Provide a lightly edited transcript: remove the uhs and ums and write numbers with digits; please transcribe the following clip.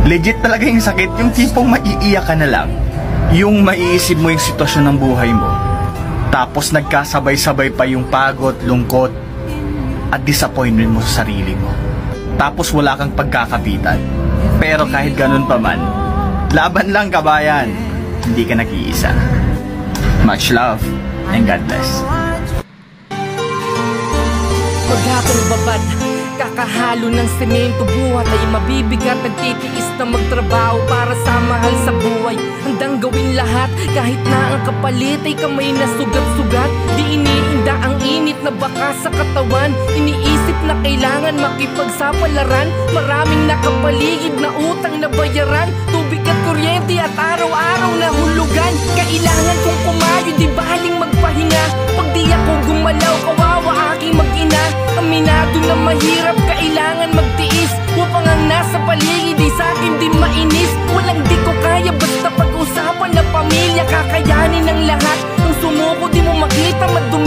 Legit talaga yung sakit, yung tipong maiiyak ka na lang. Yung maiisip mo yung sitwasyon ng buhay mo. Tapos nagkasabay-sabay pa yung pagod, lungkot, at disappointment mo sa sarili mo. Tapos wala kang pagkakapitan. Pero kahit ganun pa man, laban lang kabayan. Hindi ka nag-iisa. Much love and God bless. Maghapong babad, kakahalo ng semento. Buhat ay mabibigat, nagtitiis na magtrabaho para sa mahal sa buhay. Handang gawin lahat, kahit na ang kapalit ay kamay na sugat-sugat. Di iniinda ang init na baka sa katawan. Iniisip na kailangan makipagsapalaran. Maraming nakapaligid na utang na bayaran. Tubig at kuryente at araw-araw na hulugan. Kailangan kong kumayo, di baling magpahinga. Pag di ako gumalaw, kawawa aking mag-ina. Aminado na mahirap, kailangan magtiis. Upang ang nasa paligid di sa'kin di mainis. Walang di ko kaya, basta pag-usapan na pamilya. Kakayanin ang lahat. Ang sumuko di mo makita, madumi